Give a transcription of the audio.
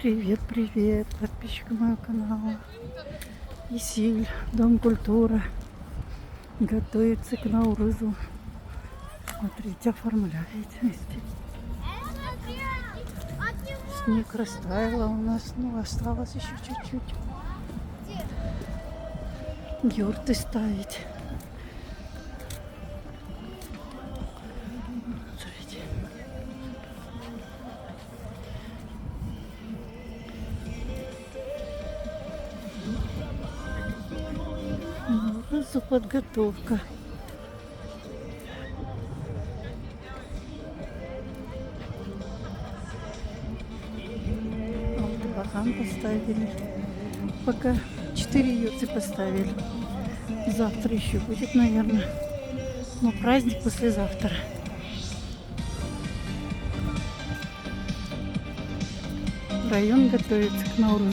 Привет, привет, подписчикам моего канала. Исиль, Дом культуры, готовится к Наурызу. Смотрите, оформляет вместе. Снег растаял у нас, но осталось еще чуть-чуть. Юрты ставить. Смотрите. Наурызу подготовка. Бархан поставили. Пока 4 юрты поставили. Завтра еще будет, наверное. Но праздник послезавтра. Район готовится к Наурузу.